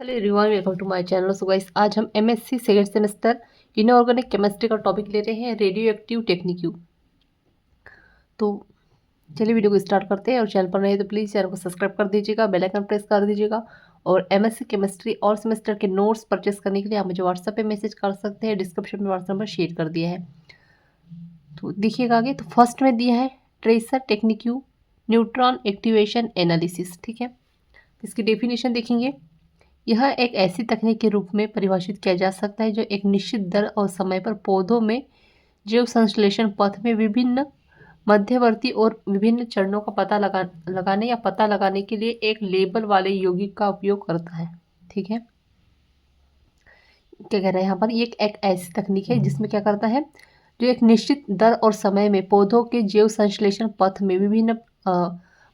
Hello everyone, welcome to my channel. So guys, आज हम MSc second semester inorganic chemistry का topic ले रहे हैं, रेडियो एक्टिव टेक्निक्यू। तो चलिए वीडियो को स्टार्ट करते हैं। और चैनल पर नए तो प्लीज़ चैनल को सब्सक्राइब कर दीजिएगा, बेल आइकन प्रेस कर दीजिएगा। और एमएससी केमिस्ट्री और सेमेस्टर के नोट्स परचेस करने के लिए आप मुझे व्हाट्सएप पे मैसेज कर सकते हैं। डिस्क्रिप्शन में व्हाट्सएप नंबर शेयर कर दिया है। तो देखिएगा आगे, तो फर्स्ट में दिया है ट्रेसर टेक्निक्यू न्यूट्रॉन एक्टिवेशन एनालिसिस। ठीक है, इसकी डेफिनेशन देखेंगे। यह एक ऐसी तकनीक के रूप में परिभाषित किया जा सकता है जो एक निश्चित दर और समय पर पौधों में जैव संश्लेषण पथ में विभिन्न मध्यवर्ती और विभिन्न चरणों का लगाने या पता लगाने के लिए एक लेबल वाले यौगिक का उपयोग करता है। ठीक है, क्या कह रहे हैं यहाँ पर, ये एक ऐसी तकनीक है जिसमें क्या करता है, जो एक निश्चित दर और समय में पौधों के जैव संश्लेषण पथ में विभिन्न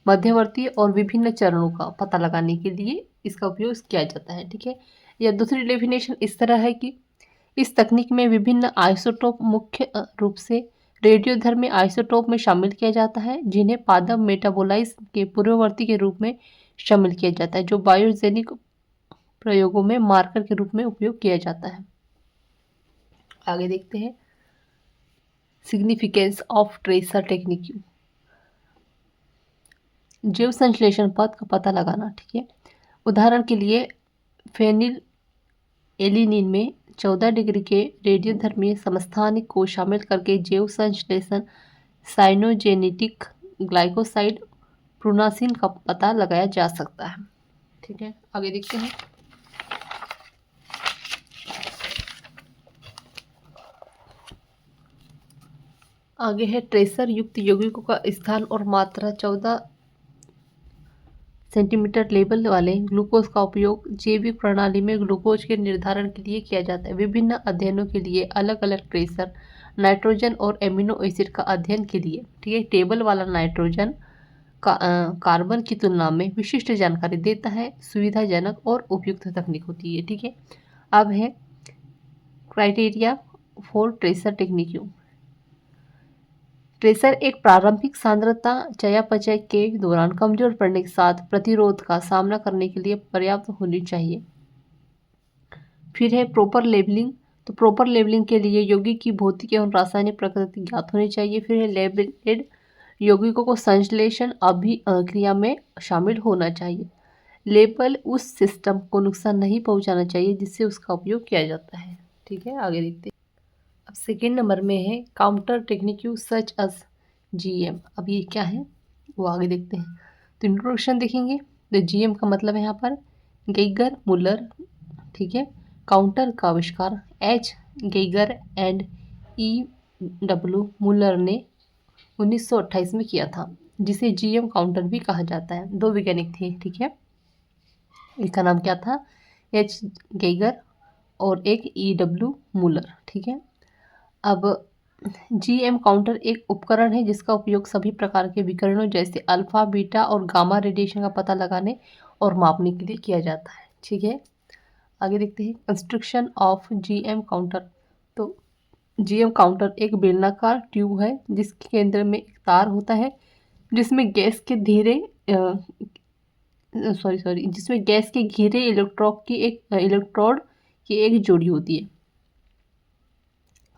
मध्यवर्ती और विभिन्न चरणों का पता लगाने के लिए इसका उपयोग किया जाता है। ठीक है, या दूसरी डेफिनेशन इस तरह है कि इस तकनीक में विभिन्न आइसोटोप मुख्य रूप से रेडियोधर्मी आइसोटोप में शामिल किया जाता है, जिन्हें पादप मेटाबोलाइज के पूर्ववर्ती के रूप में शामिल किया जाता है, जो बायोजेनिक प्रयोगों में मार्कर के रूप में उपयोग किया जाता है। आगे देखते हैं सिग्निफिकेंस ऑफ ट्रेसर टेक्निक। जैव संश्लेषण पथ का पता लगाना। ठीक है, उदाहरण के लिए फेनिल एलिनिन में 14 डिग्री के रेडियोधर्मी समस्थानिक को शामिल करके जैव संश्लेषण साइनोजेनेटिक ग्लाइकोसाइड प्रोनासिन का पता लगाया जा सकता है। ठीक है, आगे देखते हैं। आगे है ट्रेसर युक्त यौगिकों का स्थान और मात्रा। 14 सेंटीमीटर लेवल वाले ग्लूकोज का उपयोग जैविक प्रणाली में ग्लूकोज के निर्धारण के लिए किया जाता है। विभिन्न अध्ययनों के लिए अलग अलग ट्रेसर नाइट्रोजन और एमिनो एसिड का अध्ययन के लिए। ठीक है, टेबल वाला नाइट्रोजन कार्बन की तुलना में विशिष्ट जानकारी देता है, सुविधाजनक और उपयुक्त तकनीक होती है। ठीक है, अब है criteria for tracer technique. Tracer एक प्रारंभिक सांद्रता चयापचय के दौरान कमजोर पड़ने के साथ प्रतिरोध का सामना करने के लिए पर्याप्त होनी चाहिए। फिर है प्रॉपर लेबलिंग। तो प्रॉपर लेबलिंग के लिए यौगिक की भौतिक एवं रासायनिक प्रकृति ज्ञात होनी चाहिए। फिर है लेबलेड यौगिकों को संश्लेषण अभिक्रिया में शामिल होना चाहिए। लेबल उस सिस्टम को नुकसान नहीं पहुंचाना चाहिए जिससे उसका उपयोग किया जाता है। ठीक है, आगे देखते हैं। अब सेकेंड नंबर में है काउंटर टेक्निक्यू सच अस जीएम। अब ये क्या है वो आगे देखते हैं। तो इंट्रोडक्शन देखेंगे। तो जीएम का मतलब है यहाँ पर गेगर मुलर। ठीक है, काउंटर का आविष्कार H Geiger and E W Muller ने 1928 में किया था, जिसे जीएम काउंटर भी कहा जाता है। दो वैज्ञानिक थे। ठीक है, एक का नाम क्या था, एच गेगर, और एक ई डब्ल्यू मुलर। ठीक है, अब जीएम काउंटर एक उपकरण है जिसका उपयोग सभी प्रकार के विकिरणों जैसे अल्फा बीटा और गामा रेडिएशन का पता लगाने और मापने के लिए किया जाता है। ठीक है, आगे देखते हैं कंस्ट्रक्शन ऑफ जीएम काउंटर। तो जीएम काउंटर एक बेलनाकार ट्यूब है जिसके केंद्र में एक तार होता है जिसमें गैस के जिसमें गैस के घेरे इलेक्ट्रोड की एक जोड़ी होती है।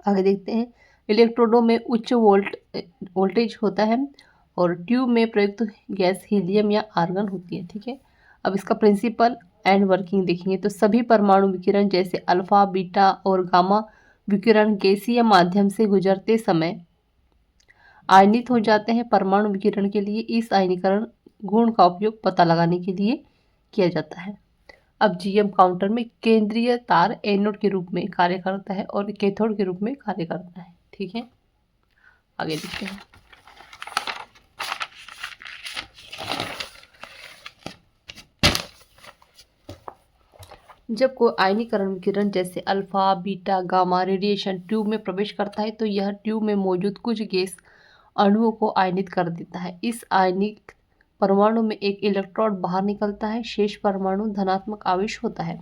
आगे देखते हैं इलेक्ट्रोडों में उच्च वोल्टेज होता है और ट्यूब में प्रयुक्त गैस हीलियम या आर्गन होती है। ठीक है, अब इसका प्रिंसिपल एंड वर्किंग देखेंगे। तो सभी परमाणु विकिरण जैसे अल्फा बीटा और गामा विकिरण गैसीय माध्यम से गुजरते समय आयनित हो जाते हैं। परमाणु विकिरण के लिए इस आयनीकरण गुण का उपयोग पता लगाने के लिए किया जाता है। अब जीएम काउंटर में केंद्रीय तार एनोड के रूप में कार्य करता है और कैथोड के रूप में कार्य करता है। ठीक है, आगे देखते हैं। जब कोई आयनीकरण विकिरण जैसे alpha beta gamma radiation tube में प्रवेश करता है तो यह ट्यूब में मौजूद कुछ गैस अणुओं को आयनित कर देता है। इस आयनिक परमाणु में एक इलेक्ट्रॉन बाहर निकलता है, शेष परमाणु धनात्मक आवेश होता है।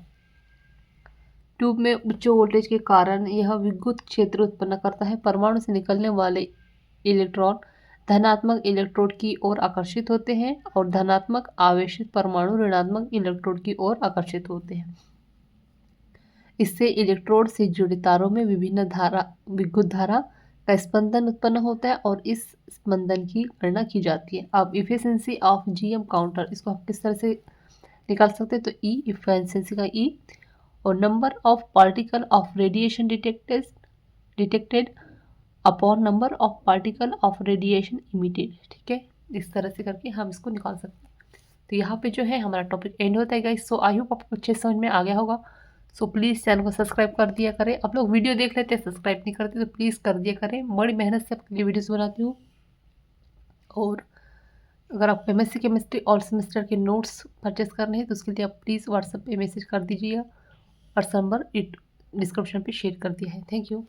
ट्यूब में उच्च वोल्टेज के कारण यह विद्युत क्षेत्र उत्पन्न करता है। परमाणु से निकलने वाले इलेक्ट्रॉन धनात्मक इलेक्ट्रोड की ओर आकर्षित होते हैं और धनात्मक आवेशित परमाणु ऋणात्मक इलेक्ट्रोड की ओर आकर्षित होते हैं। इससे इलेक्ट्रोड से जुड़े तारों में विद्युत धारा का स्पंदन उत्पन्न होता है और इस स्पंदन की गणना की जाती है। अब इफिशियंसी ऑफ जीएम काउंटर, इसको आप किस तरह से निकाल सकते हैं? तो ई, इफिशियंसी का ई, और number of particle of radiation detected upon number of particle of radiation emitted. ठीक है, इस तरह से करके हम इसको निकाल सकते हैं। तो यहाँ पे जो है हमारा टॉपिक एंड होता है गाइस। सो आई होप आपको अच्छे समझ में आ गया होगा। सो प्लीज़ चैनल को सब्सक्राइब कर दिया करें। आप लोग वीडियो देख लेते हैं, सब्सक्राइब नहीं करते तो प्लीज़ कर दिया करें। बड़ी मेहनत से आपके लिए वीडियोस बनाती हूँ। और अगर आप एमएससी केमिस्ट्री ऑल सेमेस्टर के नोट्स परचेस करने हैं तो उसके लिए आप प्लीज़ व्हाट्सएप पे मैसेज कर दीजिएगा। व्हाट्सएप नंबर डिस्क्रिप्शन पे शेयर कर दिया है। Thank you.